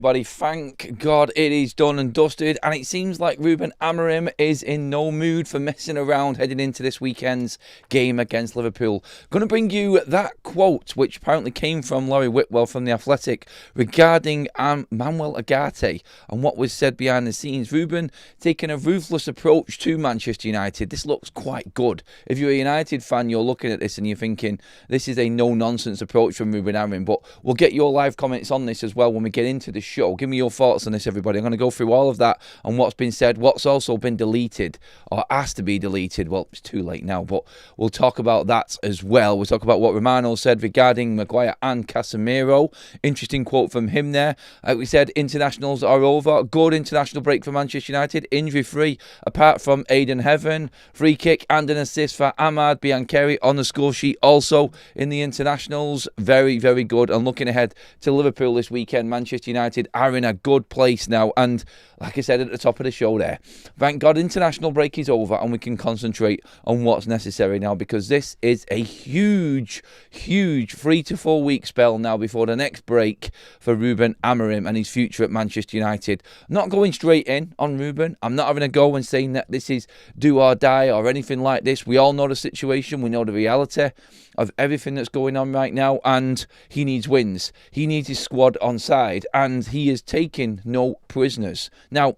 Buddy, thank God it is done and dusted, and it seems like Rúben Amorim is in no mood for messing around heading into this weekend's game against Liverpool. Going to bring you that quote, which apparently came from Laurie Whitwell from The Athletic, regarding Manuel Ugarte and what was said behind the scenes. Rúben taking a ruthless approach to Manchester United. This looks quite good. If you're a United fan, you're looking at this and you're thinking, this is a no-nonsense approach from Rúben Amorim, but we'll get your live comments on this as well when we get into the show. Give me your thoughts on this, everybody. I'm going to go through all of that and what's been said, what's also been deleted or asked to be deleted. Well, it's too late now, but we'll talk about that as well. We'll talk about what Romano said regarding Maguire and Casemiro. Interesting quote from him there. Like we said, internationals are over. Good international break for Manchester United. Injury-free, apart from Aiden Heaven. Free kick and an assist for Ahmad Biancheri on the score sheet. Also in the internationals. Very, very good. And looking ahead to Liverpool this weekend, Manchester United are in a good place now, and like I said at the top of the show there, thank God international break is over and we can concentrate on what's necessary now, because this is a huge 3 to 4 week spell now before the next break for Rúben Amorim and his future at Manchester United. I'm not going straight in on Rúben. I'm not having a go and saying that this is do or die or anything like this. We all know the situation. We know the reality of everything that's going on right now, and he needs wins. He needs his squad on side, and he is taking no prisoners. Now,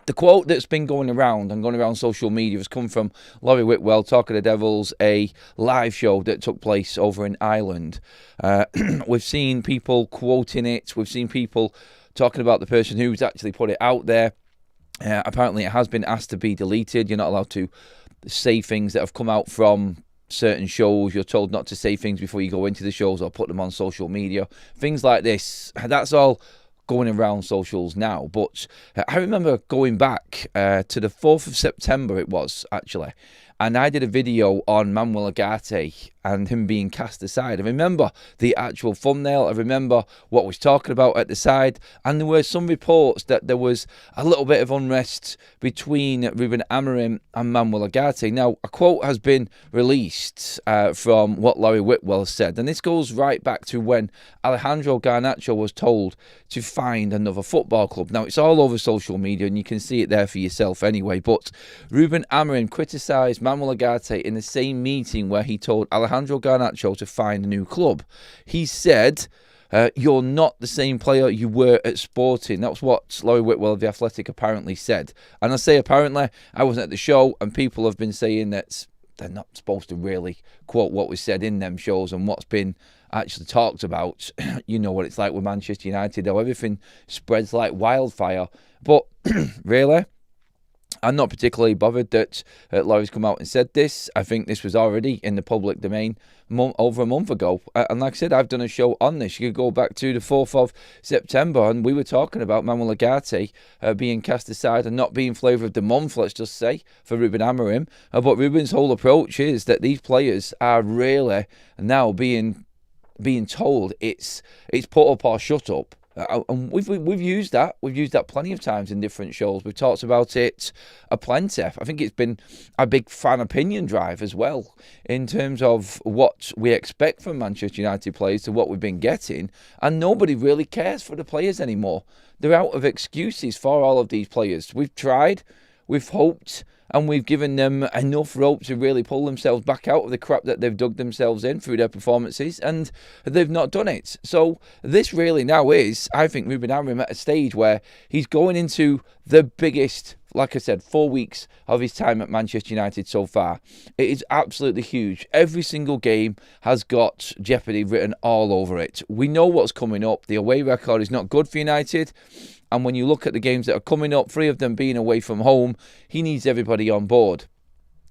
the quote that's been going around and going around social media has come from Laurie Whitwell, Talk of the Devils, a live show that took place over in Ireland. We've seen people quoting it. We've seen people talking about the person who's actually put it out there. Apparently, it has been asked to be deleted. You're not allowed to say things that have come out from certain shows. You're told not to say things before you go into the shows or put them on social media. Things like this. That's all going around socials now. But I remember going back to the 4th of September, it was actually, and I did a video on Manuel Ugarte and him being cast aside. I remember the actual thumbnail. I remember what was talking about at the side. And there were some reports that there was a little bit of unrest between Rúben Amorim and Manuel Ugarte. Now, a quote has been released from what Laurie Whitwell said. And this goes right back to when Alejandro Garnacho was told to find another football club. Now, it's all over social media and you can see it there for yourself anyway. But Rúben Amorim criticised Manuel Ugarte in the same meeting where he told Alejandro Garnacho to find a new club. He said, you're not the same player you were at Sporting. That's what Laurie Whitwell of The Athletic apparently said. And I say apparently, I wasn't at the show, and people have been saying that they're not supposed to really quote what was said in them shows and what's been actually talked about. You know what it's like with Manchester United, though. Everything spreads like wildfire. But really, I'm not particularly bothered that Laurie's come out and said this. I think this was already in the public domain over a month ago. And like I said, I've done a show on this. You could go back to the 4th of September, and we were talking about Manuel Ugarte being cast aside and not being flavour of the month, let's just say, for Rúben Amorim. But Rúben's whole approach is that these players are really now being told it's put up or shut up. And we've used that. We've used that plenty of times in different shows. We've talked about it aplenty. I think it's been a big fan opinion drive as well in terms of what we expect from Manchester United players to what we've been getting. And nobody really cares for the players anymore. They're out of excuses for all of these players. We've tried, we've hoped, and we've given them enough rope to really pull themselves back out of the crap that they've dug themselves in through their performances, and they've not done it. So this really now is, I think, Rúben Amorim at a stage where he's going into the biggest, like I said, 4 weeks of his time at Manchester United so far. It is absolutely huge. Every single game has got jeopardy written all over it. We know what's coming up. The away record is not good for United. And when you look at the games that are coming up, 3 of them being away from home, he needs everybody on board.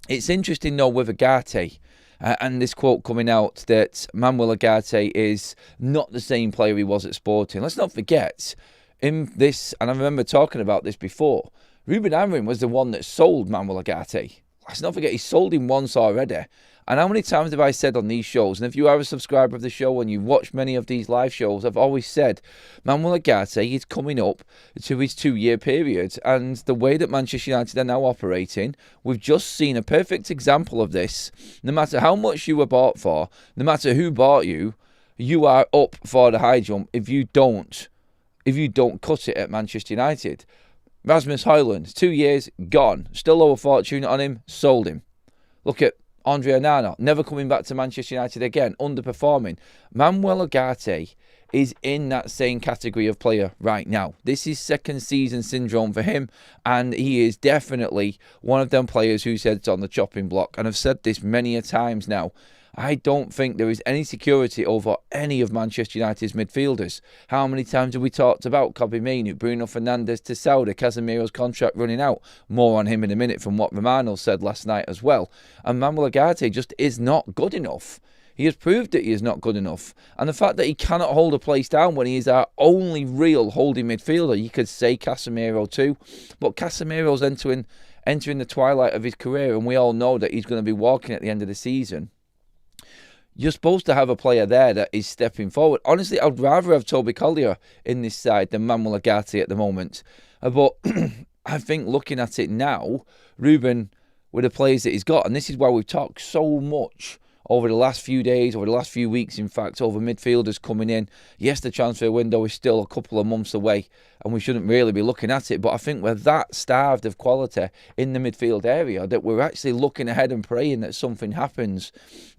It's interesting, though, with Ugarte, and this quote coming out that Manuel Ugarte is not the same player he was at Sporting. Let's not forget, in this, and I remember talking about this before, Rúben Amorim was the one that sold Manuel Ugarte. Let's not forget, he sold him once already. And how many times have I said on these shows, and if you are a subscriber of the show and you've watched many of these live shows, I've always said Manuel Ugarte is coming up to his 2-year period, and the way that Manchester United are now operating, we've just seen a perfect example of this. No matter how much you were bought for, no matter who bought you, you are up for the high jump if you don't if you don't cut it at Manchester United. Rasmus Højlund, 2 years, gone. Still owe a fortune on him, sold him. Look at Andre Onana, never coming back to Manchester United again, underperforming. Manuel Ugarte is in that same category of player right now. This is second season syndrome for him, and he is definitely one of them players who said it's on the chopping block. And I've said this many a times now. I don't think there is any security over any of Manchester United's midfielders. How many times have we talked about Mainoo, Bruno Fernandes to Saudi, Casemiro's contract running out? More on him in a minute from what Romano said last night as well. And Manuel Ugarte just is not good enough. He has proved that he is not good enough. And the fact that he cannot hold a place down when he is our only real holding midfielder, you could say Casemiro too. But Casemiro's entering the twilight of his career, and we all know that he's going to be walking at the end of the season. You're supposed to have a player there that is stepping forward. Honestly, I'd rather have Toby Collier in this side than Manuel Ugarte at the moment. But I think looking at it now, Rúben, with the players that he's got, and this is why we've talked so much over the last few days, over the last few weeks, in fact, over midfielders coming in. Yes, the transfer window is still a couple of months away, and we shouldn't really be looking at it, but I think we're that starved of quality in the midfield area that we're actually looking ahead and praying that something happens.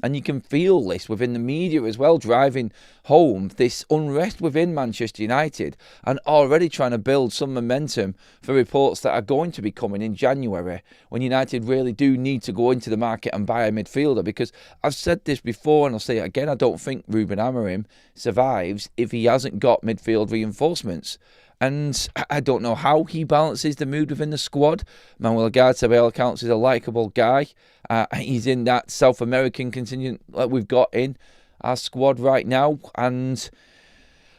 And you can feel this within the media as well, driving home this unrest within Manchester United and already trying to build some momentum for reports that are going to be coming in January, when United really do need to go into the market and buy a midfielder. Because I've said this before and I'll say it again, I don't think Rúben Amorim survives if he hasn't got midfield reinforcements. And I don't know how he balances the mood within the squad. Manuel Ugarte, by all accounts, is a likeable guy. He's in that South American contingent that we've got in our squad right now. And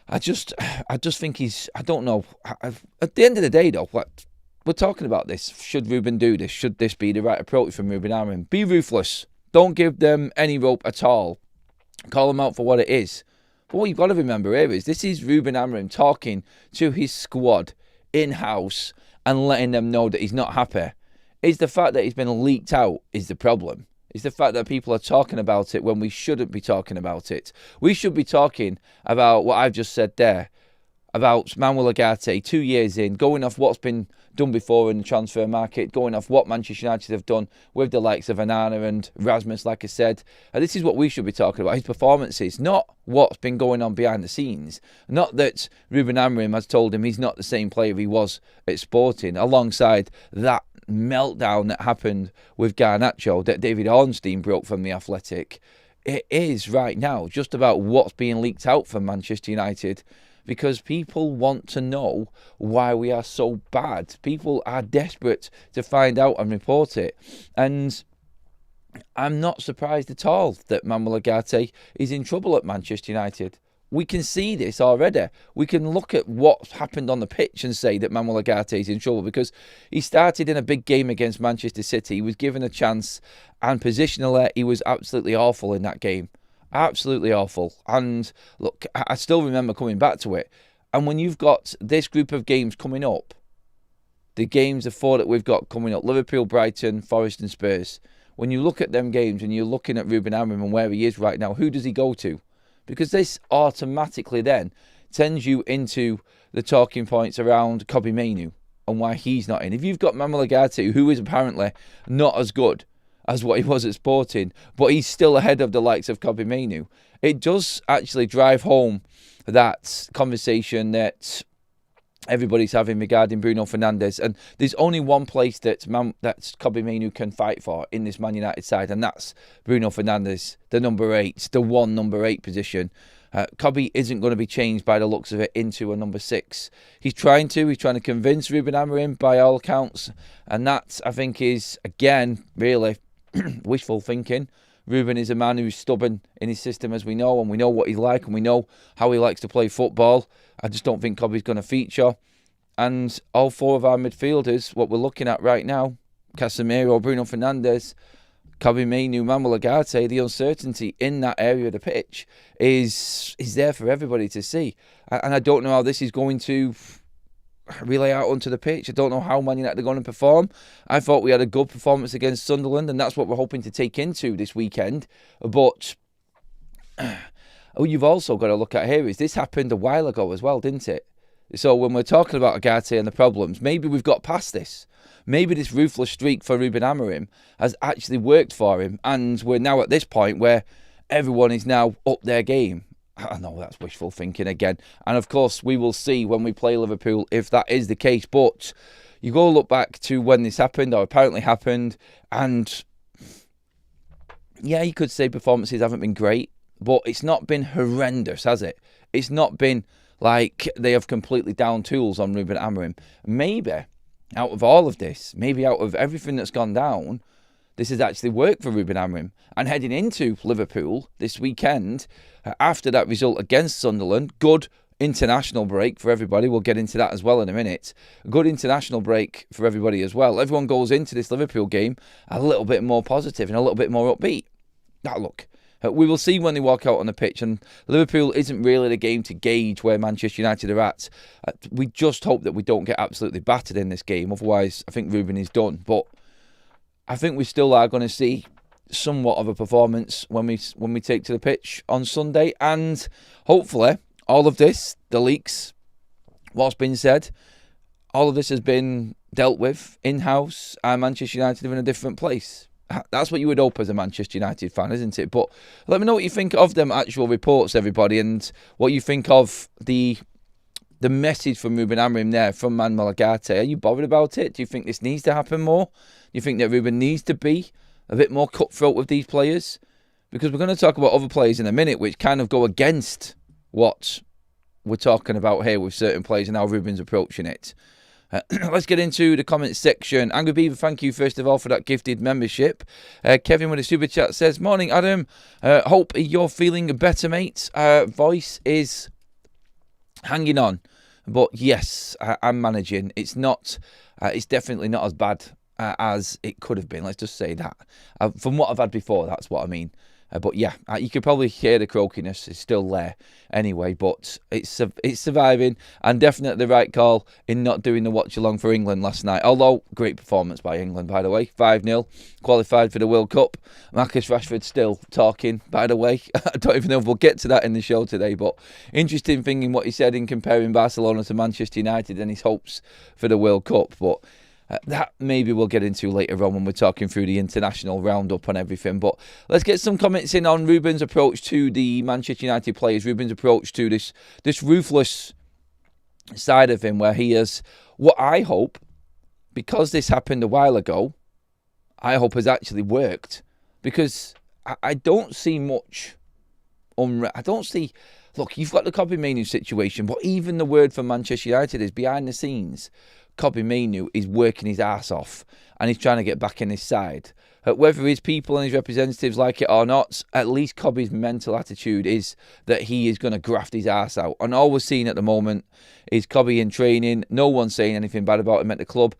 I just think I don't know. At the end of the day, though, we're talking about this. Should Rúben do this? Should this be the right approach from Rúben Amorim? Be ruthless. Don't give them any rope at all. Call them out for what it is. But what you've got to remember here is this is Rúben Amorim talking to his squad in-house and letting them know that he's not happy. It's the fact that he's been leaked out is the problem. It's the fact that people are talking about it when we shouldn't be talking about it. We should be talking about what I've just said there, about Manuel Ugarte, 2 years in, going off what's been done before in the transfer market, going off what Manchester United have done with the likes of Onana and Rasmus, like I said. And this is what we should be talking about, his performances, not what's been going on behind the scenes. Not that Rúben Amorim has told him he's not the same player he was at Sporting, alongside that meltdown that happened with Garnacho that David Ornstein broke from The Athletic. It is right now just about what's being leaked out from Manchester United, because people want to know why we are so bad. People are desperate to find out and report it. And I'm not surprised at all that Manuel Ugarte is in trouble at Manchester United. We can see this already. We can look at what's happened on the pitch and say that Manuel Ugarte is in trouble, because he started in a big game against Manchester City. He was given a chance, and positionally, he was absolutely awful in that game. Absolutely awful. And look, I still remember coming back to it. And when you've got this group of games coming up, the games, the four that we've got coming up, Liverpool, Brighton, Forest and Spurs, when you look at them games and you're looking at Rúben Amorim and where he is right now, who does he go to? Because this automatically then sends you into the talking points around Mainoo and why he's not in. If you've got Manuel Ugarte, who is apparently not as good as what he was at Sporting, but he's still ahead of the likes of Mainoo, it does actually drive home that conversation that everybody's having regarding Bruno Fernandes. And there's only one place that Mainoo can fight for in this Man United side, and that's Bruno Fernandes, the number 8, the one number 8 position. Kobe isn't going to be changed by the looks of it into a number 6. He's trying to convince Rúben Amorim by all accounts, and that, I think, is, again, really wishful thinking. Rúben is a man who's stubborn in his system, as we know, and we know what he's like, and we know how he likes to play football. I just don't think Kobe's going to feature. And all 4 of our midfielders, what we're looking at right now, Casemiro, Bruno Fernandes, Mainoo, Manuel Ugarte, the uncertainty in that area of the pitch is there for everybody to see. And I don't know how this is going to relay out onto the pitch. I don't know how Man United are going to perform. I thought we had a good performance against Sunderland, and that's what we're hoping to take into this weekend. But you've also got to look at here is this happened a while ago as well, didn't it? So when we're talking about Ugarte and the problems, maybe we've got past this. Maybe this ruthless streak for Rúben Amorim has actually worked for him, and we're now at this point where everyone is now up their game. I know that's wishful thinking again. And of course, we will see when we play Liverpool if that is the case. But you go look back to when this happened, or apparently happened, and yeah, you could say performances haven't been great, but it's not been horrendous, has it? It's not been like they have completely down tools on Rúben Amorim. Maybe out of all of this, maybe out of everything that's gone down, this has actually worked for Rúben Amorim. And heading into Liverpool this weekend, after that result against Sunderland, good international break for everybody. We'll get into that as well in a minute. Good international break for everybody as well. Everyone goes into this Liverpool game a little bit more positive and a little bit more upbeat. Now, look, we will see when they walk out on the pitch, and Liverpool isn't really the game to gauge where Manchester United are at. We just hope that we don't get absolutely battered in this game. Otherwise, I think Rúben is done. But I think we still are going to see somewhat of a performance when we take to the pitch on Sunday. And hopefully, all of this, the leaks, what's been said, all of this has been dealt with in-house, and Manchester United are in a different place. That's what you would hope as a Manchester United fan, isn't it? But let me know what you think of them actual reports, everybody, and what you think of the message from Rúben Amorim there, from Manuel Ugarte. Are you bothered about it? Do you think this needs to happen more? Do you think that Rúben needs to be a bit more cutthroat with these players? Because we're going to talk about other players in a minute which kind of go against what we're talking about here with certain players and how Rúben's approaching it. Let's get into the comments section. Angry Beaver, thank you first of all for that gifted membership. Kevin with a super chat says, "Morning, Adam. Hope you're feeling better, mate. Voice is hanging on, but yes, I'm managing. It's not. It's definitely not as bad as it could have been. Let's just say that. From what I've had before, that's what I mean. But yeah, you could probably hear the croakiness is still there anyway, but it's surviving, and definitely the right call in not doing the watch-along for England last night. Although, great performance by England, by the way. 5-0, qualified for the World Cup. Marcus Rashford still talking, by the way. I don't even know if we'll get to that in the show today, but interesting thing in what he said in comparing Barcelona to Manchester United and his hopes for the World Cup. But that maybe we'll get into later on when we're talking through the international roundup and everything. But let's get some comments in on Rúben's approach to the Manchester United players. Rúben's approach to this ruthless side of him, where he is, what I hope, because this happened a while ago, I hope has actually worked. Because I don't see much. I don't see. Look, you've got the Mainoo situation, but even the word for Manchester United is behind the scenes. Mainoo is working his ass off and he's trying to get back in his side. Whether his people and his representatives like it or not, at least Cobby's mental attitude is that he is going to graft his ass out. And all we're seeing at the moment is Cobby in training, no one saying anything bad about him at the club,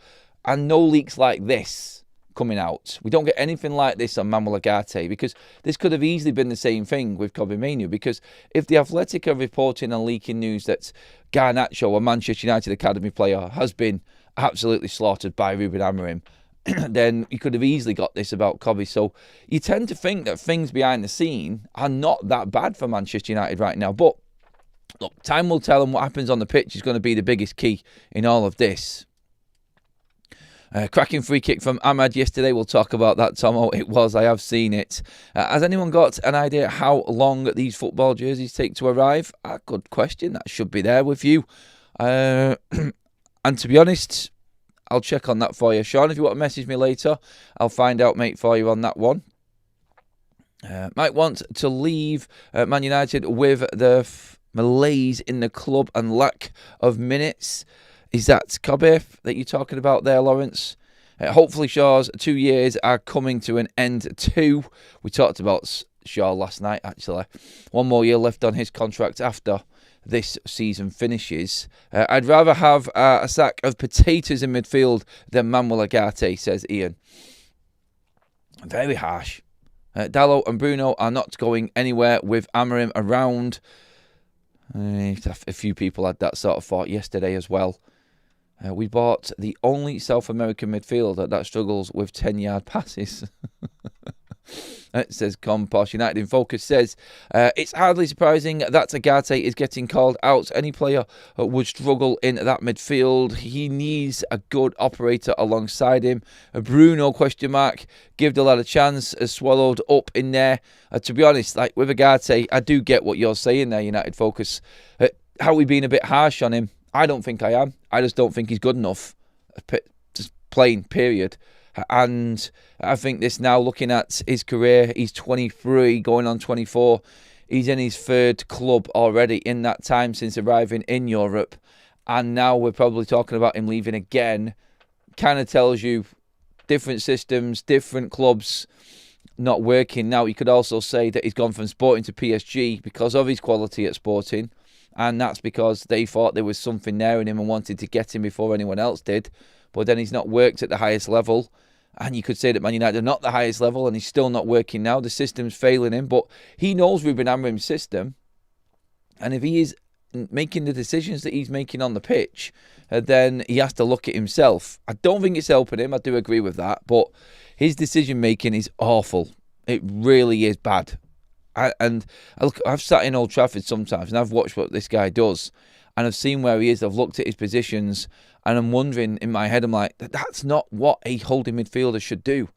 and no leaks like this coming out. We don't get anything like this on Manuel Ugarte, because this could have easily been the same thing with Mainoo. Because if the Athletic are reporting and leaking news that Garnacho, a Manchester United academy player, has been absolutely slaughtered by Rúben Amorim, then you could have easily got this about Cobby. So you tend to think that things behind the scene are not that bad for Manchester United right now. But look, time will tell, and what happens on the pitch is going to be the biggest key in all of this. Cracking free kick from Ahmad yesterday. We'll talk about that, Tomo. It was. I have seen it. Has anyone got an idea how long these football jerseys take to arrive? Good question. That should be there with you. And to be honest, I'll check on that for you. Sean, if you want to message me later, I'll find out, mate, for you on that one. Might want to leave Man United with the malaise in the club and lack of minutes. Is that Cobby that you're talking about there, Lawrence? Hopefully Shaw's 2 years are coming to an end too. We talked about Shaw last night, actually. 1 more year left on his contract after this season finishes. I'd rather have a sack of potatoes in midfield than Manuel Ugarte, says Ian. Very harsh. Dalot and Bruno are not going anywhere with Amorim around. A few people had that sort of thought yesterday as well. We bought the only South American midfielder that struggles with 10-yard passes. It says Compost. United in Focus says, it's hardly surprising that Ugarte is getting called out. Any player would struggle in that midfield. He needs a good operator alongside him. Bruno, question mark, give the lad a chance, swallowed up in there. To be honest, like with Ugarte, I do get what you're saying there, United Focus. How we been a bit harsh on him? I don't think I am. I just don't think he's good enough. Just plain, period. And I think this now, looking at his career, he's 23, going on 24. He's in his third club already in that time since arriving in Europe. And now we're probably talking about him leaving again. Kind of tells you different systems, different clubs not working. Now, you could also say that he's gone from Sporting to PSG because of his quality at Sporting. And that's because they thought there was something there in him and wanted to get him before anyone else did. But then he's not worked at the highest level. And you could say that Man United are not the highest level and he's still not working now. The system's failing him. But he knows Rúben Amorim's system. And if he is making the decisions that he's making on the pitch, then he has to look at himself. I don't think it's helping him. I do agree with that. But his decision-making is awful. It really is bad. I've sat in Old Trafford sometimes and I've watched what this guy does and I've seen where he is. I've looked at his positions and I'm wondering in my head, I'm like, that's not what a holding midfielder should do.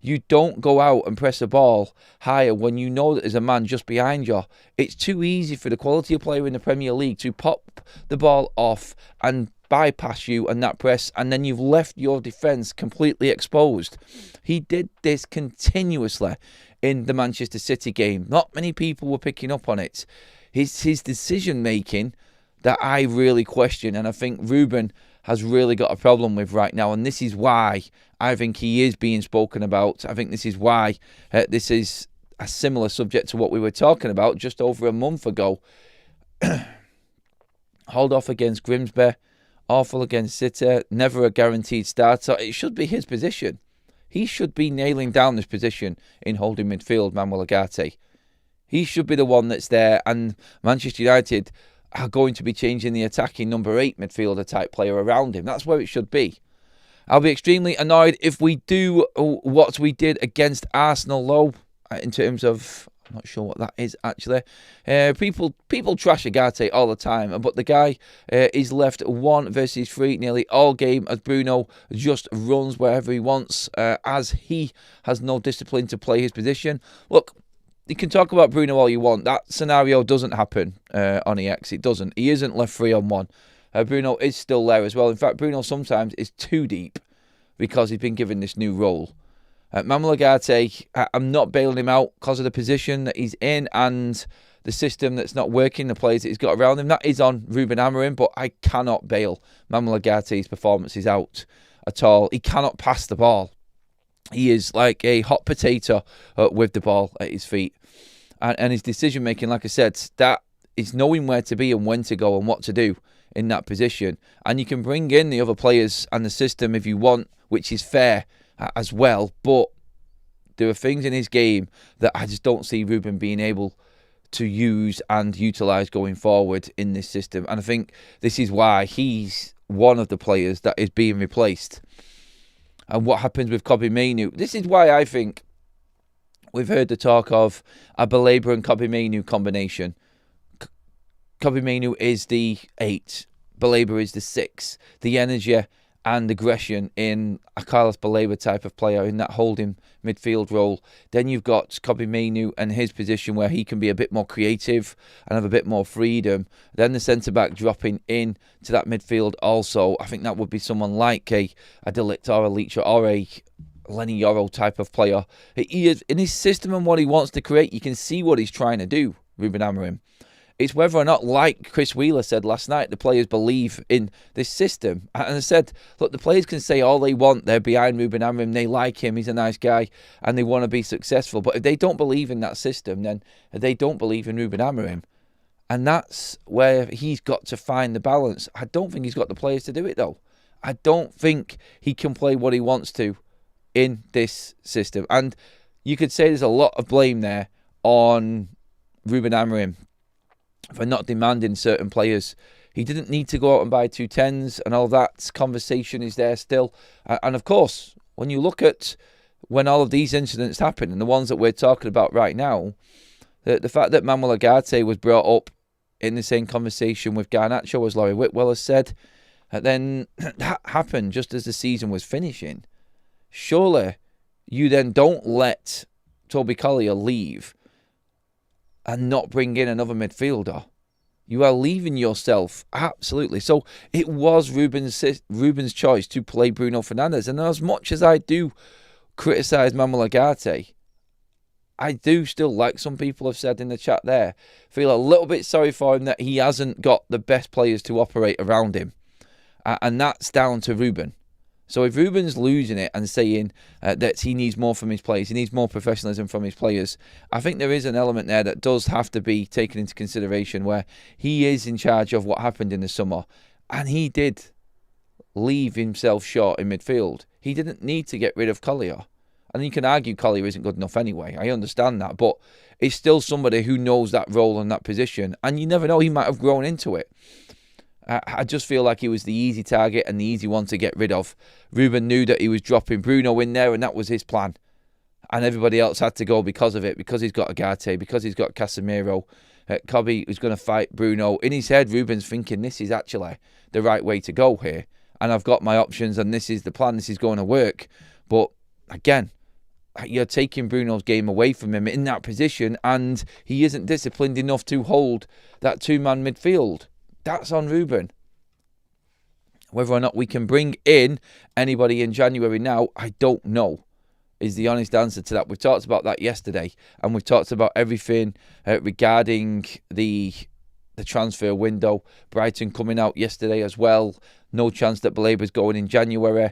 You don't go out and press a ball higher when you know that there's a man just behind you. It's too easy for the quality of player in the Premier League to pop the ball off and bypass you and that press, and then you've left your defence completely exposed. He did this continuously in the Manchester City game. Not many people were picking up on it. His decision-making that I really question, and I think Rúben has really got a problem with right now, and this is why I think he is being spoken about. I think this is why this is a similar subject to what we were talking about just over a month ago. Hold off against Grimsby, awful against City, never a guaranteed starter. It should be his position. He should be nailing down this position in holding midfield, Manuel Ugarte. He should be the one that's there, and Manchester United are going to be changing the attacking number 8 midfielder type player around him. That's where it should be. I'll be extremely annoyed if we do what we did against Arsenal, though, in terms of, I'm not sure what that is, actually. People trash Ugarte all the time, but the guy is left 1 versus 3 nearly all game as Bruno just runs wherever he wants, as he has no discipline to play his position. Look, you can talk about Bruno all you want. That scenario doesn't happen on EX. It doesn't. He isn't left 3-on-1. Bruno is still there as well. In fact, Bruno sometimes is too deep because he's been given this new role. Manuel Ugarte, I'm not bailing him out because of the position that he's in and the system that's not working, the players that he's got around him. That is on Rúben Amorim, but I cannot bail Manuel Ugarte's performances out at all. He cannot pass the ball. He is like a hot potato with the ball at his feet. And his decision-making, like I said, that is knowing where to be and when to go and what to do in that position. And you can bring in the other players and the system if you want, which is fair as well. But there are things in his game that I just don't see Rúben being able to use and utilise going forward in this system. And I think this is why he's one of the players that is being replaced. And what happens with Mainoo? This is why I think we've heard the talk of a Baleba and Mainoo combination. Mainoo is the 8. Baleba is the 6. The energy and aggression in a Carlos Baleba type of player in that holding midfield role. Then you've got Mainoo and his position where he can be a bit more creative and have a bit more freedom. Then the centre-back dropping in to that midfield also. I think that would be someone like a De Ligt or a Leach or a Lenny Yoro type of player. He is, in his system and what he wants to create, you can see what he's trying to do, Rúben Amorim. It's whether or not, like Chris Wheeler said last night, the players believe in this system. And I said, look, the players can say all they want. They're behind Rúben Amorim. They like him. He's a nice guy. And they want to be successful. But if they don't believe in that system, then they don't believe in Rúben Amorim. And that's where he's got to find the balance. I don't think he's got the players to do it, though. I don't think he can play what he wants to in this system. And you could say there's a lot of blame there on Rúben Amorim for not demanding certain players. He didn't need to go out and buy 210s and all that conversation is there still. And of course, when you look at when all of these incidents happen, and the ones that we're talking about right now, the fact that Manuel Ugarte was brought up in the same conversation with Garnacho, as Laurie Whitwell has said, then that happened just as the season was finishing. Surely you then don't let Toby Collier leave and not bring in another midfielder. You are leaving yourself, absolutely. So it was Rúben's choice to play Bruno Fernandes. And as much as I do criticise Manuel Ugarte, I do still, like some people have said in the chat there, feel a little bit sorry for him that he hasn't got the best players to operate around him. And that's down to Rúben. So if Rúben's losing it and saying that he needs more from his players, he needs more professionalism from his players, I think there is an element there that does have to be taken into consideration where he is in charge of what happened in the summer. And he did leave himself short in midfield. He didn't need to get rid of Collier. And you can argue Collier isn't good enough anyway. I understand that. But it's still somebody who knows that role and that position. And you never know, he might have grown into it. I just feel like he was the easy target and the easy one to get rid of. Rúben knew that he was dropping Bruno in there, and that was his plan. And everybody else had to go because of it, because he's got Ugarte, because he's got Casemiro. Cobby was going to fight Bruno. In his head, Rúben's thinking, this is actually the right way to go here. And I've got my options, and this is the plan. This is going to work. But again, you're taking Bruno's game away from him in that position, and he isn't disciplined enough to hold that two-man midfield. That's on Rúben. Whether or not we can bring in anybody in January now, I don't know, is the honest answer to that. We talked about that yesterday, and we've talked about everything regarding the transfer window. Brighton coming out yesterday as well. No chance that Balaba's going in January.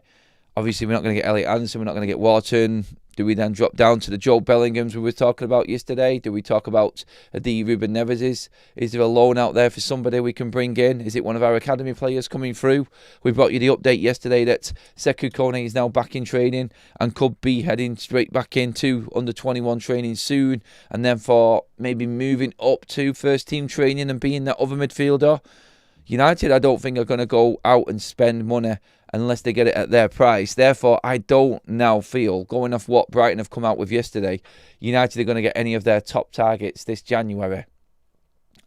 Obviously, we're not going to get Elliot Anderson. We're not going to get Wharton. Do we then drop down to the Joe Bellinghams we were talking about yesterday? Do we talk about the Ruben Neveses? Is there a loan out there for somebody we can bring in? Is it one of our academy players coming through? We brought you the update yesterday that Sekou Kone is now back in training and could be heading straight back into under-21 training soon, and then for maybe moving up to first-team training and being that other midfielder. United, I don't think, are going to go out and spend money unless they get it at their price. Therefore, I don't now feel, going off what Brighton have come out with yesterday, United are going to get any of their top targets this January.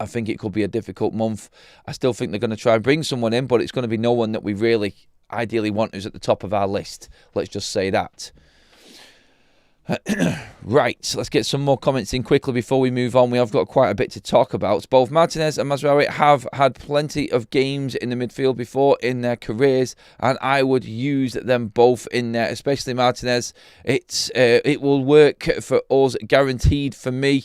I think it could be a difficult month. I still think they're going to try and bring someone in, but it's going to be no one that we really ideally want who's at the top of our list. Let's just say that. Right, let's get some more comments in quickly before we move on. We have got quite a bit to talk about. Both Martinez and Mazraoui have had plenty of games in the midfield before in their careers, and I would use them both in there, especially Martinez. It will work for us, guaranteed for me.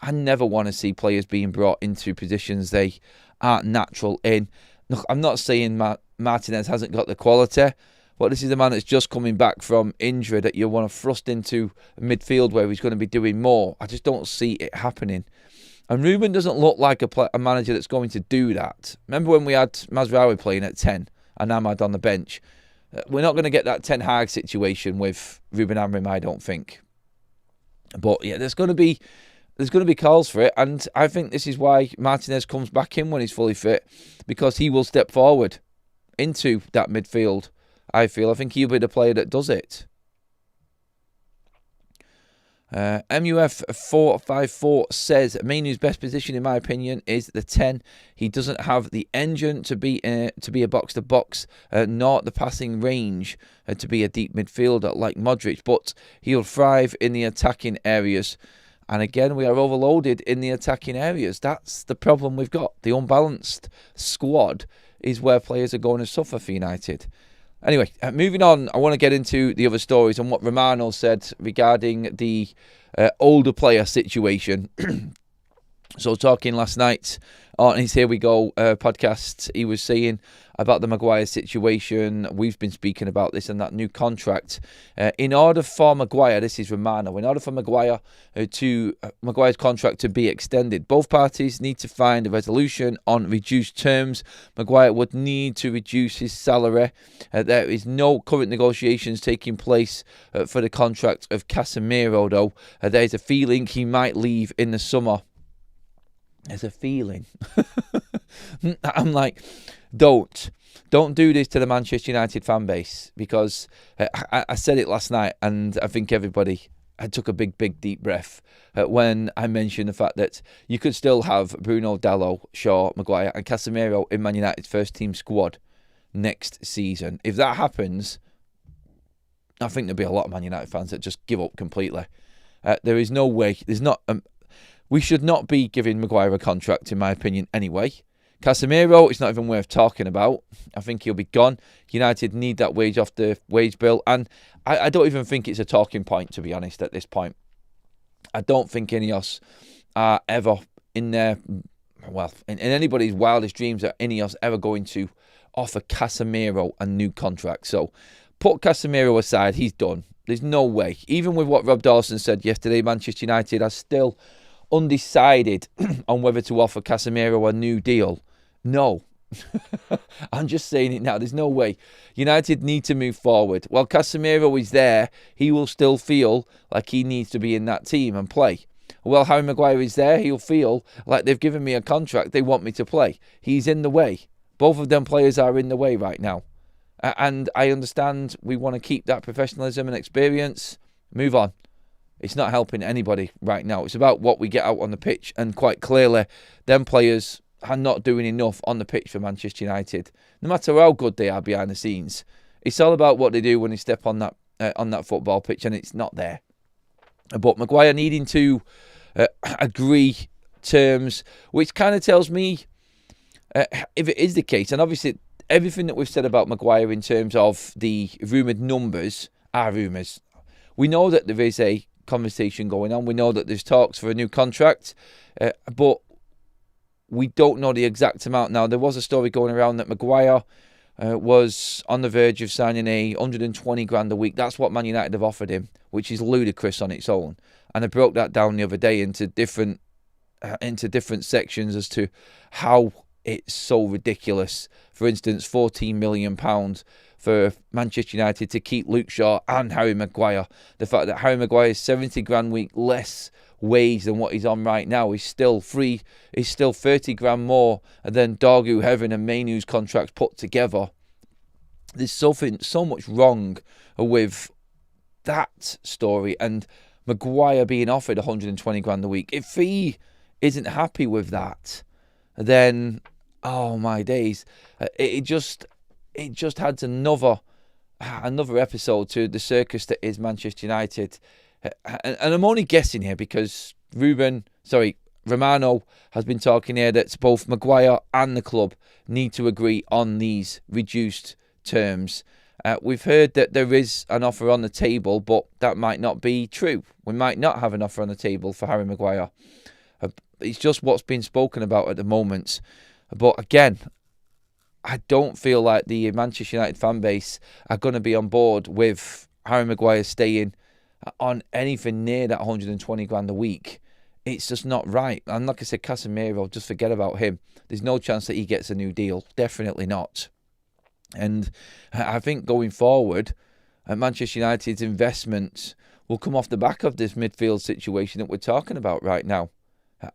I never want to see players being brought into positions they aren't natural in. Look, I'm not saying Martinez hasn't got the quality, but this is a man that's just coming back from injury that you want to thrust into midfield where he's going to be doing more. I just don't see it happening. And Rúben doesn't look like a manager that's going to do that. Remember when we had Mazraoui playing at 10 and Ahmad on the bench? We're not going to get that Ten Hag situation with Rúben Amorim, I don't think. But yeah, there's going to be calls for it, and I think this is why Martinez comes back in when he's fully fit, because he will step forward into that midfield. I think he'll be the player that does it. MUF454 says Mainoo's best position, in my opinion, is the 10. He doesn't have the engine to be a box-to-box, nor the passing range to be a deep midfielder like Modric, but he'll thrive in the attacking areas. And again, we are overloaded in the attacking areas. That's the problem we've got. The unbalanced squad is where players are going to suffer for United. Anyway, moving on, I want to get into the other stories and what Romano said regarding the older player situation. So talking last night on his Here We Go podcast, he was saying about the Maguire situation. We've been speaking about this and that new contract. In order for Maguire, this is Romano, in order for Maguire's contract to be extended, both parties need to find a resolution on reduced terms. Maguire would need to reduce his salary. There is no current negotiations taking place for the contract of Casemiro, though. There is a feeling he might leave in the summer. There's a feeling. I'm like, don't. don't do this to the Manchester United fan base, because I said it last night, and I think everybody took a big deep breath when I mentioned the fact that you could still have Bruno, Dalot, Shaw, Maguire and Casemiro in Man United's first team squad next season. If that happens, I think there'll be a lot of Man United fans that just give up completely. There is no way. We should not be giving Maguire a contract, in my opinion, anyway. Casemiro, it's not even worth talking about. I think he'll be gone. United need that wage off the wage bill. And I don't even think it's a talking point, to be honest, at this point. I don't think Ineos are ever in their... Well, in anybody's wildest dreams are Ineos ever going to offer Casemiro a new contract. So put Casemiro aside, he's done. There's no way. Even with what Rob Dawson said yesterday, Manchester United are still undecided on whether to offer Casemiro a new deal. No. I'm just saying it now. There's no way. United need to move forward. While Casemiro is there, he will still feel like he needs to be in that team and play. While Harry Maguire is there, he'll feel like they've given me a contract, they want me to play. He's in the way. Both of them players are in the way right now. And I understand we want to keep that professionalism and experience. Move on. It's not helping anybody right now. It's about what we get out on the pitch. And quite clearly, them players are not doing enough on the pitch for Manchester United. No matter how good they are behind the scenes. It's all about what they do when they step on that football pitch, and it's not there. But Maguire needing to agree terms, which kind of tells me, if it is the case, and obviously everything that we've said about Maguire in terms of the rumoured numbers are rumours. We know that there is a conversation going on. We know that there's talks for a new contract, but we don't know the exact amount. Now, there was a story going around that Maguire was on the verge of signing a 120 grand a week. That's what Man United have offered him, which is ludicrous on its own. And I broke that down the other day into different sections as to how it's so ridiculous. For instance, £14 million for Manchester United to keep Luke Shaw and Harry Maguire. The fact that Harry Maguire is 70 grand a week less wage than what he's on right now is still free. Is still 30 grand more than Dargu, Heaven and Mainoo's contracts put together. There's so much wrong with that story, and Maguire being offered 120 grand a week. If he isn't happy with that, then oh my days, it just adds another episode to the circus that is Manchester United. And I'm only guessing here because Romano has been talking here that both Maguire and the club need to agree on these reduced terms. We've heard that there is an offer on the table, but that might not be true. We might not have an offer on the table for Harry Maguire. It's just what's been spoken about at the moment. But again, I don't feel like the Manchester United fan base are going to be on board with Harry Maguire staying on anything near that 120 grand a week. It's just not right. And like I said, Casemiro, just forget about him. There's no chance that he gets a new deal. Definitely not. And I think going forward, Manchester United's investment will come off the back of this midfield situation that we're talking about right now.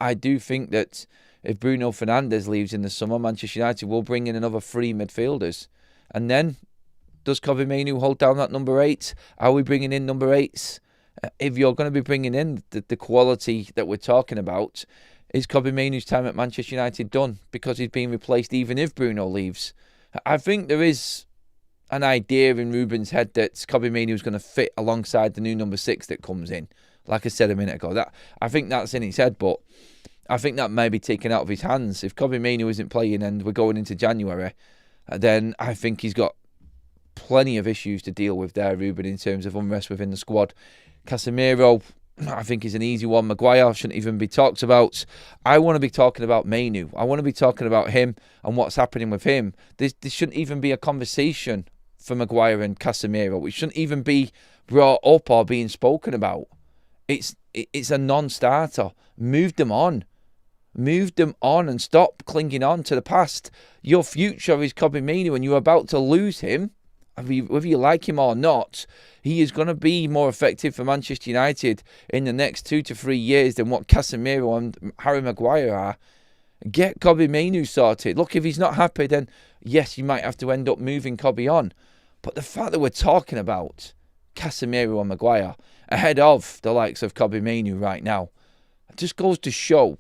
I do think that if Bruno Fernandes leaves in the summer, Manchester United will bring in another 3 midfielders. And then, does Mainoo hold down that number 8? Are we bringing in number 8s? If you're going to be bringing in the quality that we're talking about, is Mainoo's time at Manchester United done? Because he's being replaced even if Bruno leaves. I think there is an idea in Ruben's head that Mainoo is going to fit alongside the new number 6 that comes in. Like I said a minute ago, I think that's in his head, but I think that may be taken out of his hands. If Mainoo isn't playing and we're going into January, then I think he's got plenty of issues to deal with there, Ruben, in terms of unrest within the squad. Casemiro, I think, is an easy one. Maguire shouldn't even be talked about. I want to be talking about Mainoo. I want to be talking about him and what's happening with him. This shouldn't even be a conversation for Maguire and Casemiro. It shouldn't even be brought up or being spoken about. It's a non-starter. Move them on. Move them on and stop clinging on to the past. Your future is Mainoo and you're about to lose him. Whether you like him or not, he is going to be more effective for Manchester United in the next 2 to 3 years than what Casemiro and Harry Maguire are. Get Mainoo sorted. Look, if he's not happy, then yes, you might have to end up moving Kobe on. But the fact that we're talking about Casemiro and Maguire ahead of the likes of Kobe Mainoo right now, it just goes to show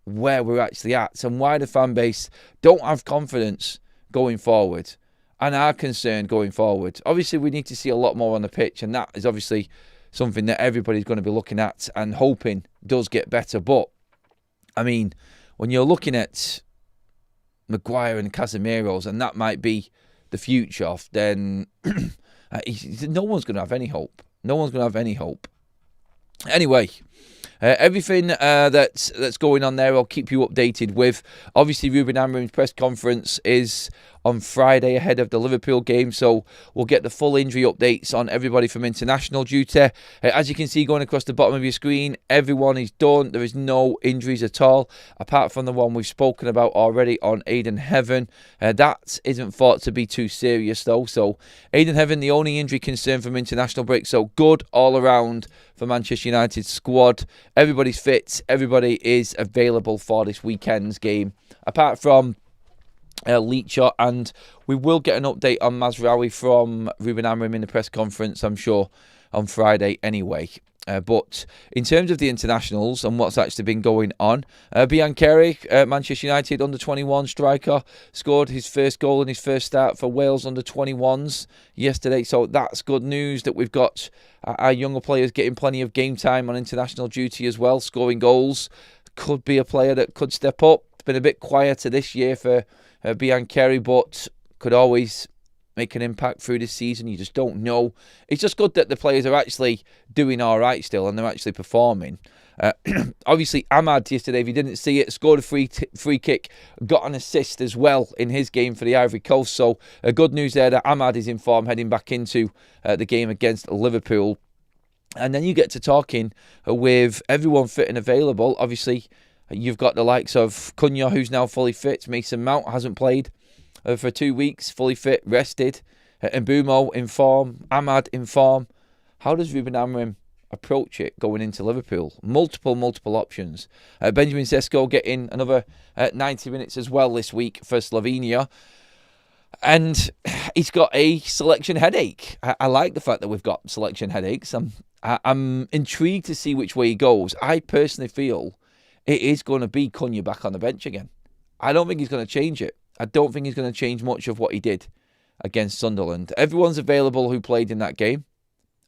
where we're actually at and why the fan base don't have confidence going forward and are concerned going forward. Obviously, we need to see a lot more on the pitch, and that is obviously something that everybody's going to be looking at and hoping does get better. But, I mean, when you're looking at Maguire and Casemiro's, and that might be the future, then no one's going to have any hope. No one's going to have any hope. Anyway, everything that's going on there, I'll keep you updated with. Obviously, Rúben Amorim's press conference is on Friday ahead of the Liverpool game, so we'll get the full injury updates on everybody from international duty. As you can see going across the bottom of your screen, everyone is done. There is no injuries at all, apart from the one we've spoken about already on Aiden Heaven. That isn't thought to be too serious though, so Aiden Heaven, the only injury concern from international break, so good all around for Manchester United squad. Everybody's fit, everybody is available for this weekend's game, apart from Leacher, and we will get an update on Mazraoui from Rúben Amorim in the press conference, I'm sure, on Friday anyway. But in terms of the internationals and what's actually been going on, Ugarte, Manchester United under-21 striker, scored his first goal in his first start for Wales under-21s yesterday. So that's good news that we've got our younger players getting plenty of game time on international duty as well, scoring goals. Could be a player that could step up. It's been a bit quieter this year for Ugarte, but could always make an impact through this season. You just don't know. It's just good that the players are actually doing all right still and they're actually performing. Obviously, Ahmad yesterday, if you didn't see it, scored a free kick, got an assist as well in his game for the Ivory Coast. So good news there that Ahmad is in form heading back into the game against Liverpool. And then you get to talking with everyone fit and available. Obviously, you've got the likes of Cunha, who's now fully fit. Mason Mount hasn't played for 2 weeks, fully fit, rested. And Bruno in form, Ahmad in form. How does Rúben Amorim approach it going into Liverpool? Multiple options. Benjamin Sesko getting another 90 minutes as well this week for Slovenia. And he's got a selection headache. I like the fact that we've got selection headaches. I'm intrigued to see which way he goes. I personally feel it is going to be Cunha back on the bench again. I don't think he's going to change it. I don't think he's going to change much of what he did against Sunderland. Everyone's available who played in that game,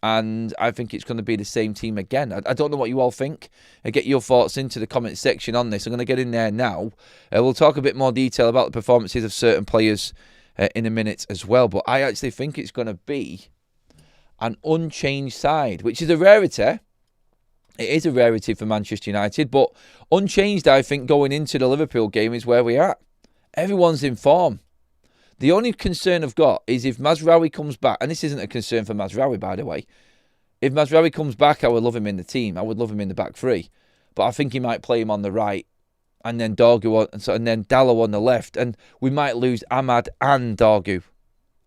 and I think it's going to be the same team again. I don't know what you all think. Get your thoughts into the comment section on this. I'm going to get in there now. We'll talk a bit more detail about the performances of certain players in a minute as well, but I actually think it's going to be an unchanged side, which is a rarity. It is a rarity for Manchester United, but unchanged, I think, going into the Liverpool game is where we're at. Everyone's in form. The only concern I've got is if Mazraoui comes back, and this isn't a concern for Mazraoui, by the way. If Mazraoui comes back, I would love him in the team. I would love him in the back three. But I think he might play him on the right, and then and then Dalot on the left, and we might lose Ahmad and Dorgu.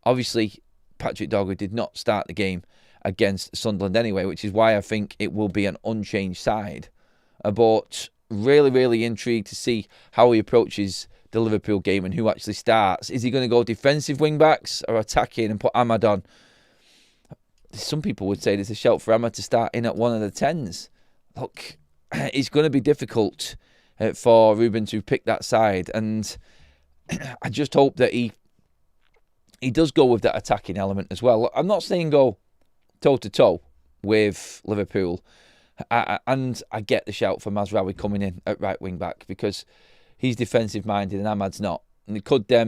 Obviously, Patrick Dorgu did not start the game against Sunderland anyway, which is why I think it will be an unchanged side. But really intrigued to see how he approaches the Liverpool game and who actually starts. Is he going to go defensive wing-backs or attacking and put Ahmad on? Some people would say there's a shout for Ahmad to start in at one of the 10s. Look, it's going to be difficult for Rúben to pick that side, and I just hope that he does go with that attacking element as well. I'm not saying go toe-to-toe with Liverpool, and I get the shout for Mazraoui coming in at right wing-back because he's defensive-minded and Ahmad's not. And could the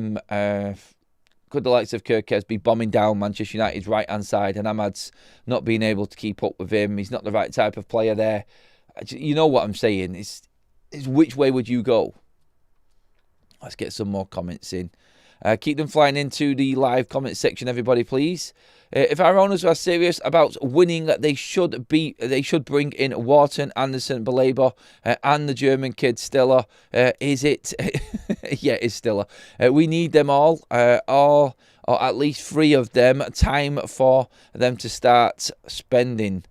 likes of Ugarte be bombing down Manchester United's right-hand side and Ahmad's not being able to keep up with him? He's not the right type of player there. You know what I'm saying. It's which way would you go? Let's get some more comments in. Keep them flying into the live comment section, everybody, please. If our owners are serious about winning, they should bring in Wharton, Anderson, Baleba, and the German kid Stiller. Is it? Yeah, it's Stiller. We need them all, or at least 3 of them. Time for them to start spending.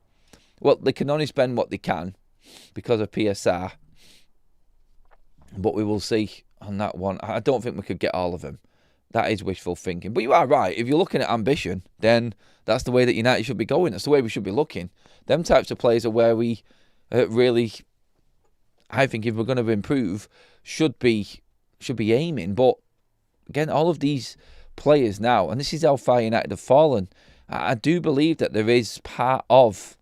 Well, they can only spend what they can because of PSR. But we will see on that one. I don't think we could get all of them. That is wishful thinking. But you are right. If you're looking at ambition, then that's the way that United should be going. That's the way we should be looking. Them types of players are where we really, I think, if we're going to improve, should be aiming. But again, all of these players now, and this is how far United have fallen, I do believe that there is part of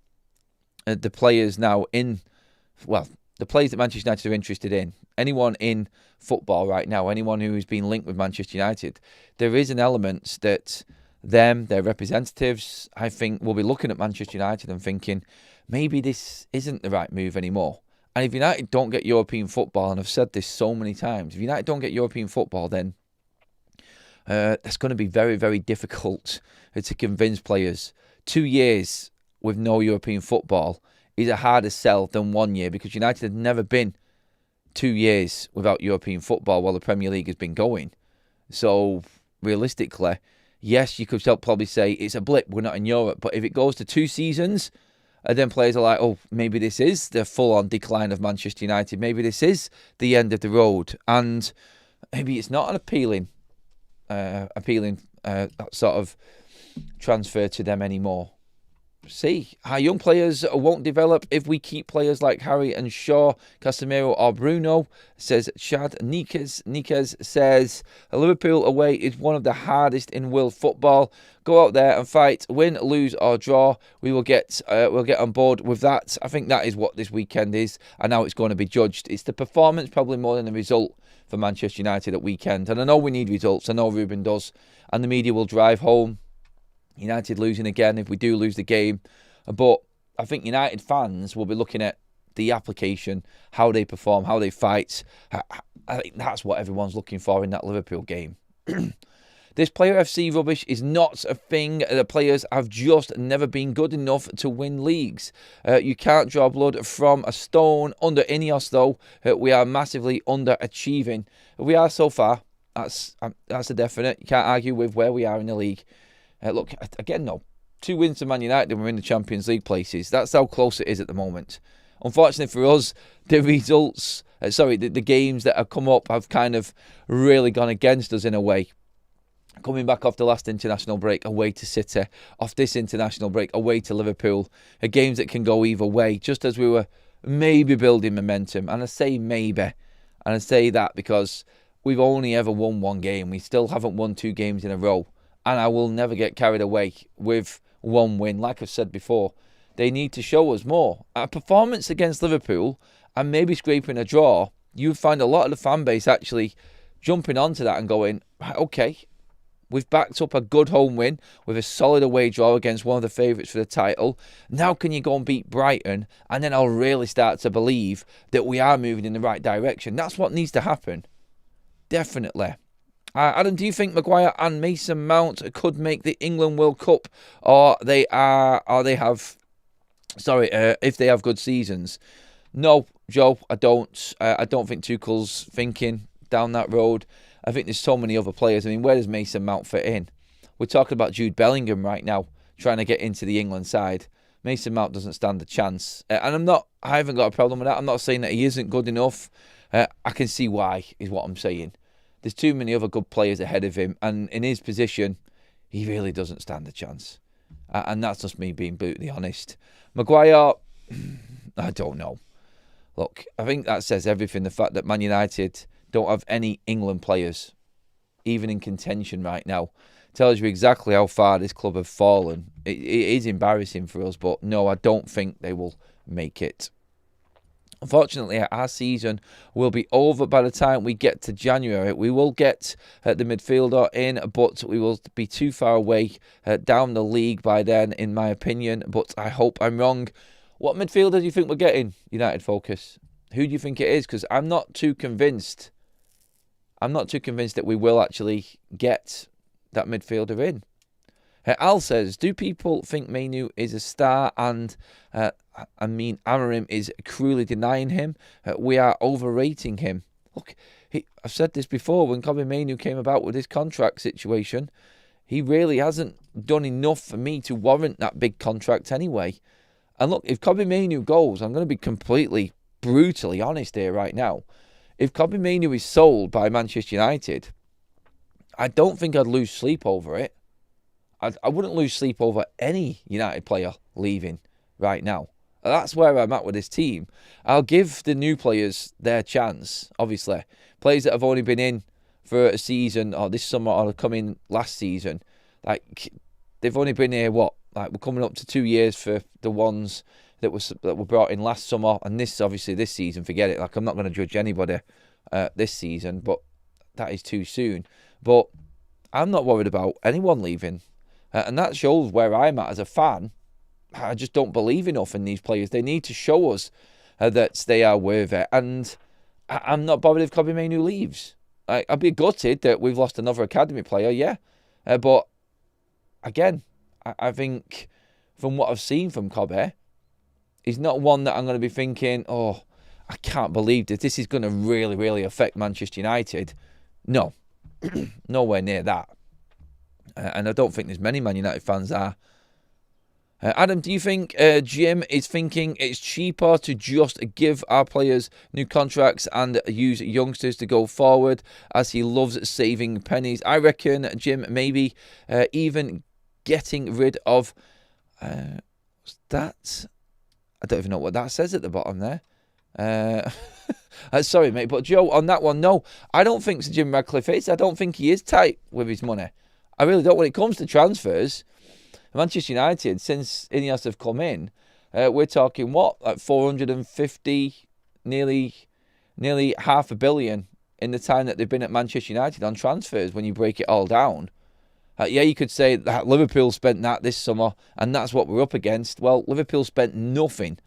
the players now the players that Manchester United are interested in, anyone in football right now, anyone who has been linked with Manchester United, there is an element that their representatives, I think, will be looking at Manchester United and thinking, maybe this isn't the right move anymore. And if United don't get European football, and I've said this so many times, if United don't get European football, then that's going to be very, very difficult to convince players. 2 years with no European football is a harder sell than 1 year, because United have never been 2 years without European football while the Premier League has been going. So realistically, yes, you could probably say it's a blip, we're not in Europe. But if it goes to 2 seasons, then players are like, oh, maybe this is the full-on decline of Manchester United. Maybe this is the end of the road. And maybe it's not an appealing sort of transfer to them anymore. See, our young players won't develop if we keep players like Harry and Shaw, Casemiro or Bruno, says Chad Nikes says, Liverpool away is one of the hardest in world football. Go out there and fight, win, lose or draw. We'll get on board with that. I think that is what this weekend is, and how it's going to be judged. It's the performance probably more than the result for Manchester United at weekend. And I know we need results. I know Rúben does, and the media will drive home United losing again if we do lose the game. But I think United fans will be looking at the application, how they perform, how they fight. I think that's what everyone's looking for in that Liverpool game. This player FC rubbish is not a thing. The players have just never been good enough to win leagues. You can't draw blood from a stone. Under Ineos, though, we are massively underachieving. We are so far. That's a definite. You can't argue with where we are in the league. Look, again, no. 2 wins to Man United and we're in the Champions League places. That's how close it is at the moment. Unfortunately for us, the results, the games that have come up have kind of really gone against us in a way. Coming back off the last international break, away to City. Off this international break, away to Liverpool. Games that can go either way, just as we were maybe building momentum. And I say maybe. And I say that because we've only ever won 1 game. We still haven't won 2 games in a row. And I will never get carried away with 1 win. Like I've said before, they need to show us more. A performance against Liverpool and maybe scraping a draw, you find a lot of the fan base actually jumping onto that and going, okay, we've backed up a good home win with a solid away draw against one of the favourites for the title. Now can you go and beat Brighton? And then I'll really start to believe that we are moving in the right direction. That's what needs to happen. Definitely. Adam, do you think Maguire and Mason Mount could make the England World Cup, if they have good seasons? No, Joe, I don't. I don't think Tuchel's thinking down that road. I think there's so many other players. I mean, where does Mason Mount fit in? We're talking about Jude Bellingham right now, trying to get into the England side. Mason Mount doesn't stand a chance. And I haven't got a problem with that. I'm not saying that he isn't good enough. I can see why, is what I'm saying. There's too many other good players ahead of him, and in his position, he really doesn't stand a chance. And that's just me being brutally honest. Maguire, I don't know. Look, I think that says everything. The fact that Man United don't have any England players, even in contention right now, tells you exactly how far this club have fallen. It is embarrassing for us, but no, I don't think they will make it. Unfortunately, our season will be over by the time we get to January. We will get the midfielder in, but we will be too far away down the league by then, in my opinion. But I hope I'm wrong. What midfielder do you think we're getting, United Focus? Who do you think it is? Because I'm not too convinced. I'm not too convinced that we will actually get that midfielder in. Al says, do people think Mainoo is a star and Amorim is cruelly denying him? We are overrating him. Look, I've said this before, when Mainoo came about with his contract situation, he really hasn't done enough for me to warrant that big contract anyway. And look, if Mainoo goes, I'm going to be completely brutally honest here right now. If Mainoo is sold by Manchester United, I don't think I'd lose sleep over it. I wouldn't lose sleep over any United player leaving right now. That's where I'm at with this team. I'll give the new players their chance, obviously. Players that have only been in for a season, or this summer, or come in last season. Like, they've only been here, what? Like, we're coming up to 2 years for the ones that were brought in last summer. And this, obviously, this season, forget it. Like, I'm not going to judge anybody this season, but that is too soon. But I'm not worried about anyone leaving. And that shows where I'm at as a fan. I just don't believe enough in these players. They need to show us that they are worth it. And I'm not bothered if Mainoo leaves. I'd be gutted that we've lost another academy player, yeah. But again, I think from what I've seen from Kobe, he's not one that I'm going to be thinking, oh, I can't believe that this is going to really, really affect Manchester United. No, nowhere near that. And I don't think there's many Man United fans are. Adam, do you think Jim is thinking it's cheaper to just give our players new contracts and use youngsters to go forward, as he loves saving pennies? I reckon, Jim, maybe even getting rid of that. I don't even know what that says at the bottom there. Sorry, mate, but Joe, on that one, no, I don't think Sir Jim Ratcliffe is. I don't think he is tight with his money. I really don't. When it comes to transfers, Manchester United, since Ineos have come in, we're talking what, like 450, nearly $500 million in the time that they've been at Manchester United on transfers. When you break it all down, yeah, you could say that Liverpool spent that this summer, and that's what we're up against. Well, Liverpool spent nothing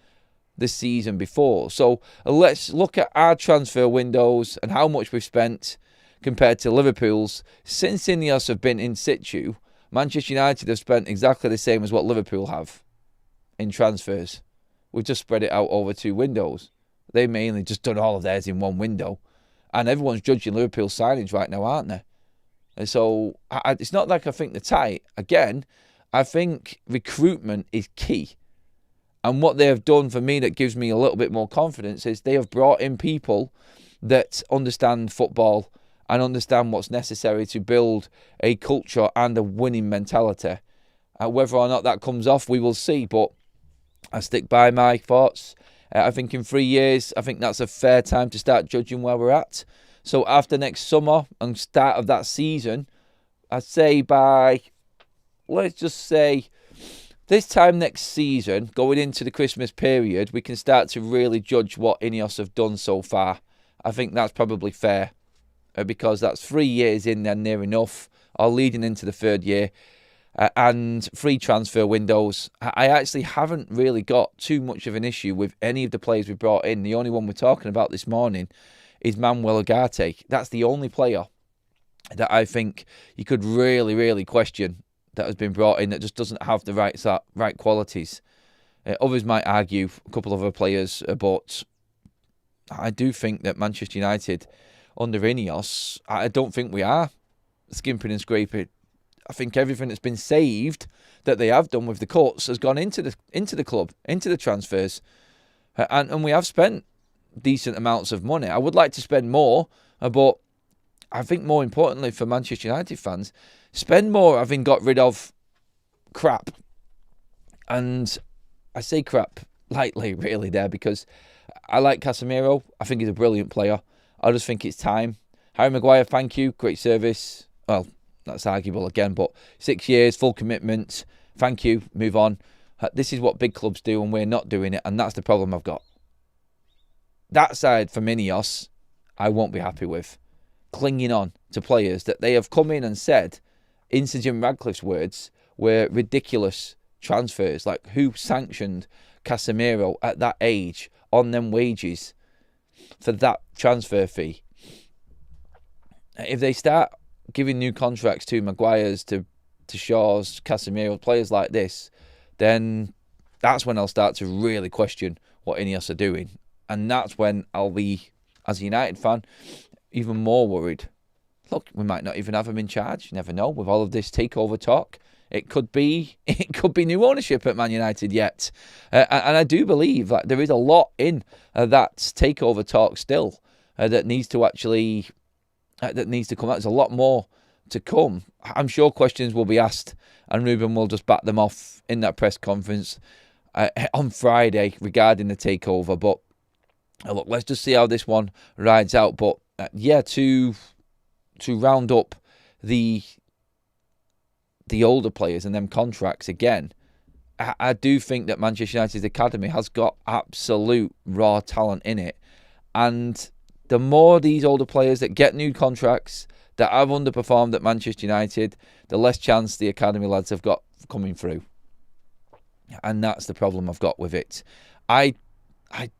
this season before. So let's look at our transfer windows and how much we've spent compared to Liverpool's. Since Ineos have been in situ, Manchester United have spent exactly the same as what Liverpool have in transfers. We've just spread it out over 2 windows. They mainly just done all of theirs in 1 window. And everyone's judging Liverpool's signings right now, aren't they? And so it's not like I think they're tight. Again, I think recruitment is key. And what they have done for me that gives me a little bit more confidence is they have brought in people that understand football and understand what's necessary to build a culture and a winning mentality. Whether or not that comes off, we will see. But I stick by my thoughts. I think in 3 years, I think that's a fair time to start judging where we're at. So after next summer and start of that season, I'd say by, let's just say, this time next season, going into the Christmas period, we can start to really judge what Ineos have done so far. I think that's probably fair. Because that's 3 years in there, near enough, or leading into the 3rd year, and 3 transfer windows. I actually haven't really got too much of an issue with any of the players we've brought in. The only one we're talking about this morning is Manuel Ugarte. That's the only player that I think you could really, really question that has been brought in that just doesn't have the right qualities. Others might argue a couple of other players, but I do think that Manchester United under Ineos, I don't think we are skimping and scraping. I think everything that's been saved that they have done with the cuts has gone into the club, into the transfers, and we have spent decent amounts of money. I would like to spend more, but I think more importantly for Manchester United fans, spend more having got rid of crap. And I say crap lightly, really, there, because I like Casemiro. I think he's a brilliant player. I just think it's time. Harry Maguire, thank you. Great service. Well, that's arguable again, but 6 years, full commitment. Thank you. Move on. This is what big clubs do, and we're not doing it, and that's the problem I've got. That side from Ineos, I won't be happy with. Clinging on to players that they have come in and said, in Sir Jim Ratcliffe's words, were ridiculous transfers. Like, who sanctioned Casemiro at that age on them wages for that transfer fee? If they start giving new contracts to Maguire's, to Shaw's, Casemiro, players like this, then that's when I'll start to really question what Ineos are doing. And that's when I'll be, as a United fan, even more worried. Look, we might not even have him in charge. You never know. With all of this takeover talk, it could be new ownership at Man United yet. And I do believe that there is a lot in that takeover talk still that needs to actually that needs to come out. There's a lot more to come. I'm sure questions will be asked, and Rúben will just back them off in that press conference on Friday regarding the takeover. But look, let's just see how this one rides out. But yeah, to round up the older players and them contracts again, I do think that Manchester United's academy has got absolute raw talent in it. And the more these older players that get new contracts that have underperformed at Manchester United, the less chance the academy lads have got coming through. And that's the problem I've got with it. I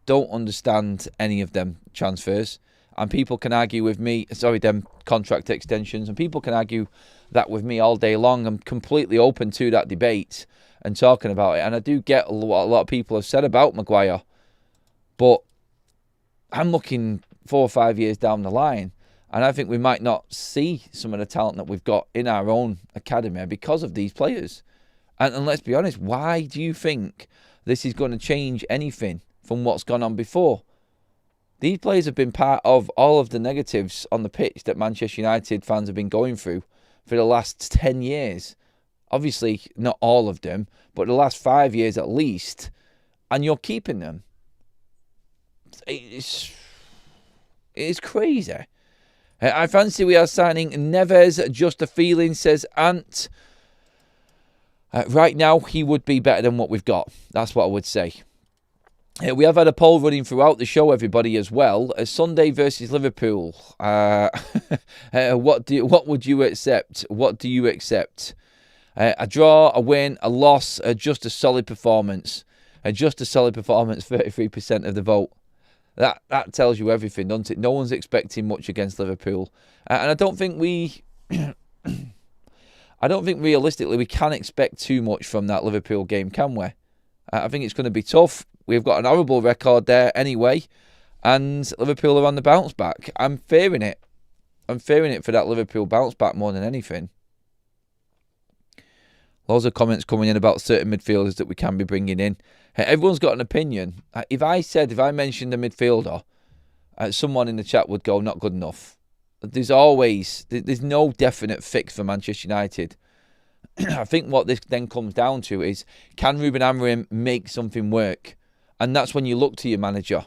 don't understand any of them transfers. And people can argue with me, them contract extensions, and people can argue that with me all day long. I'm completely open to that debate and talking about it. And I do get what a lot of people have said about Maguire. But I'm looking 4 or 5 years down the line, and I think we might not see some of the talent that we've got in our own academy because of these players. And let's be honest, why do you think this is going to change anything from what's gone on before? These players have been part of all of the negatives on the pitch that Manchester United fans have been going through for the last 10 years. Obviously, not all of them, but the last 5 years at least. And you're keeping them. It's crazy. I fancy we are signing Neves. Just a feeling, says Ant. Right now, he would be better than what we've got. That's what I would say. We have had a poll running throughout the show, everybody, as well. Sunday versus Liverpool. What would you accept? What do you accept? A draw, a win, a loss, just a solid performance. Just a solid performance, 33% of the vote. That tells you everything, doesn't it? No one's expecting much against Liverpool. And I don't think realistically we can expect too much from that Liverpool game, can we? I think it's going to be tough. We've got an horrible record there anyway, and Liverpool are on the bounce back. I'm fearing it. I'm fearing it for that Liverpool bounce back more than anything. Lots of comments coming in about certain midfielders that we can be bringing in. Everyone's got an opinion. If I mentioned a midfielder, someone in the chat would go, not good enough. There's no definite fix for Manchester United. I think what this then comes down to is, can Rúben Amorim make something work? And that's when you look to your manager.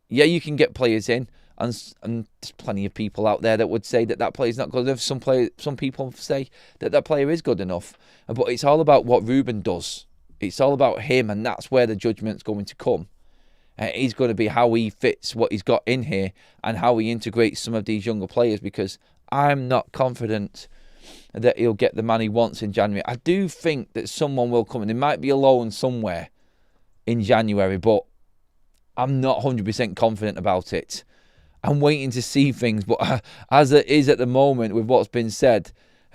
Yeah, you can get players in, and there's plenty of people out there that would say that player's not good enough. Some people say that player is good enough. But it's all about what Rúben does. It's all about him, and that's where the judgment's going to come. It's going to be how he fits what he's got in here and how he integrates some of these younger players, because I'm not confident that he'll get the man he wants in January. I do think that someone will come, and it might be a loan somewhere in January, but I'm not 100% confident about it. I'm waiting to see things, but as it is at the moment with what's been said,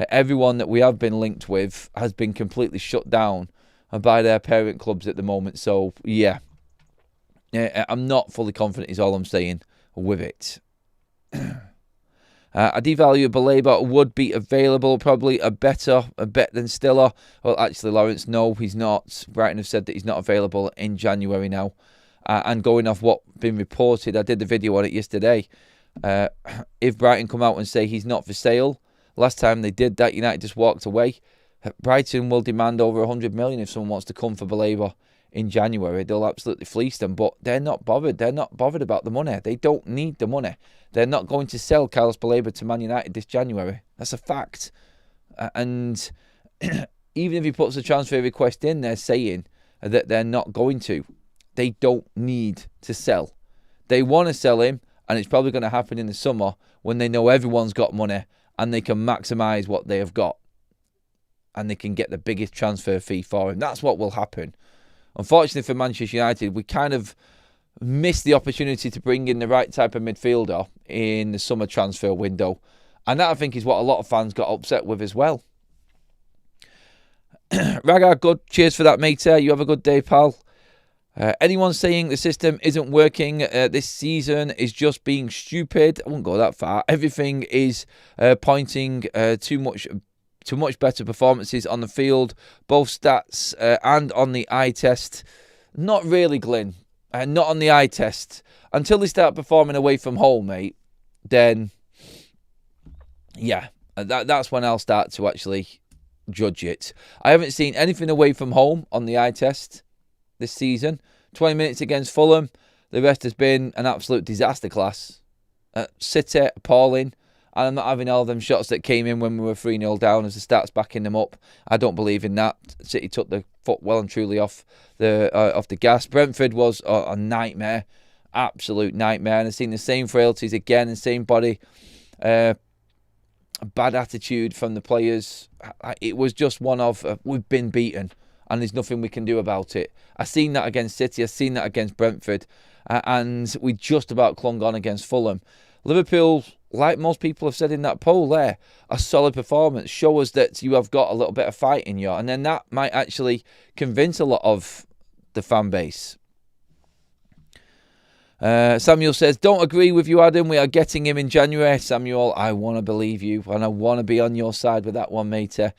everyone that we have been linked with has been completely shut down by their parent clubs at the moment. So, yeah, I'm not fully confident is all I'm saying with it. I devalue Baleba would be available, probably a bet than Stiller. Well, actually, Lawrence, no, he's not. Brighton have said that he's not available in January now. And going off what's been reported, I did the video on it yesterday. If Brighton come out and say he's not for sale, last time they did that, United just walked away. Brighton will demand over 100 million if someone wants to come for Baleba in January. They'll absolutely fleece them, but they're not bothered. They're not bothered about the money. They don't need the money. They're not going to sell Carlos Baleba to Man United this January. That's a fact. And even if he puts a transfer request in, they're saying that they're not going to. They don't need to sell. They want to sell him, and it's probably going to happen in the summer when they know everyone's got money and they can maximise what they have got. And they can get the biggest transfer fee for him. That's what will happen. Unfortunately for Manchester United, we kind of missed the opportunity to bring in the right type of midfielder in the summer transfer window. And that, I think, is what a lot of fans got upset with as well. Ragar, good. Cheers for that, mate. You have a good day, pal. Anyone saying the system isn't working this season is just being stupid. I won't go that far. Everything is pointing to much better performances on the field, both stats and on the eye test. Not really, Glyn. Not on the eye test. Until they start performing away from home, mate, then, yeah, That's when I'll start to actually judge it. I haven't seen anything away from home on the eye test this season. 20 minutes against Fulham. The rest has been an absolute disaster class. City, appalling. And I'm not having all them shots that came in when we were 3-0 down as the stats backing them up. I don't believe in that. City took the foot well and truly off the gas. Brentford was a nightmare. Absolute nightmare. And I've seen the same frailties again, the same body. Bad attitude from the players. It was just one of, we've been beaten and there's nothing we can do about it. I've seen that against City. I've seen that against Brentford. And we just about clung on against Fulham. Liverpool, like most people have said in that poll there, a solid performance. Show us that you have got a little bit of fight in you. And then that might actually convince a lot of the fan base. Samuel says, don't agree with you, Adam. We are getting him in January. Samuel, I want to believe you. And I want to be on your side with that one, matey.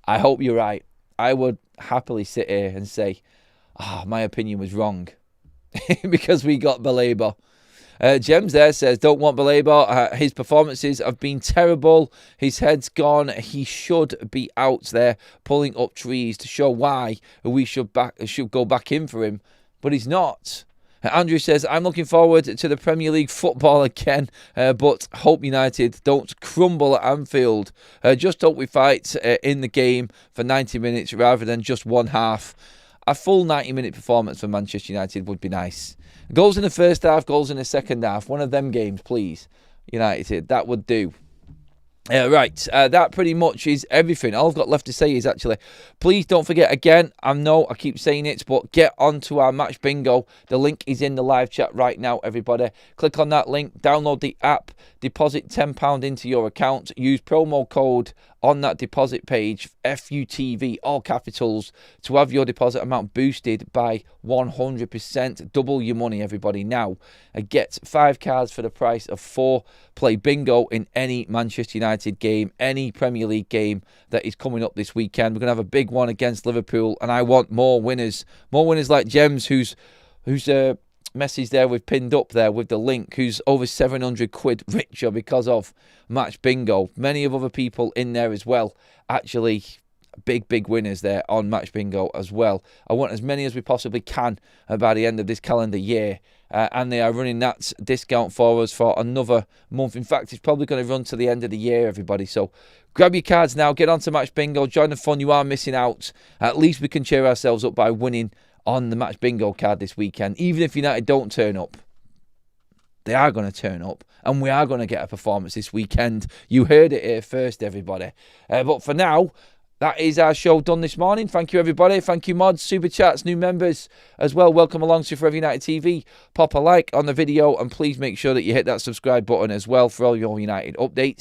I hope you're right. I would happily sit here and say, my opinion was wrong. because we got Baleba. Gems there says, don't want Baleba. His performances have been terrible. His head's gone. He should be out there pulling up trees to show why we should go back in for him. But he's not. Andrew says, I'm looking forward to the Premier League football again, but hope United don't crumble at Anfield. Just hope we fight in the game for 90 minutes rather than just one half. A full 90-minute performance for Manchester United would be nice. Goals in the first half, goals in the second half. One of them games, please. United, that would do. Right, that pretty much is everything. All I've got left to say is actually, please don't forget again, I know I keep saying it, but get onto our match bingo. The link is in the live chat right now, everybody. Click on that link, download the app, deposit £10 into your account, use promo code on that deposit page, FUTV, all capitals, to have your deposit amount boosted by 100%. Double your money, everybody, now. Get 5 cards for the price of 4. Play bingo in any Manchester United game, any Premier League game that is coming up this weekend. We're going to have a big one against Liverpool, and I want more winners. More winners like Gems, whose message there we've pinned up there with the link, who's over 700 quid richer because of match bingo. Many of other people in there as well, actually big winners there on match bingo as well. I want as many as we possibly can by the end of this calendar year, and they are running that discount for us for another month. In fact, it's probably going to run to the end of the year, everybody, so grab your cards now, get on to match bingo, join the fun. You are missing out. At least we can cheer ourselves up by winning on the match bingo card this weekend. Even if United don't turn up, they are going to turn up, and we are going to get a performance this weekend. You heard it here first, everybody. But for now, that is our show done this morning. Thank you, everybody. Thank you, mods, super chats, new members as well. Welcome along to Forever United TV. Pop a like on the video, and please make sure that you hit that subscribe button as well for all your United updates.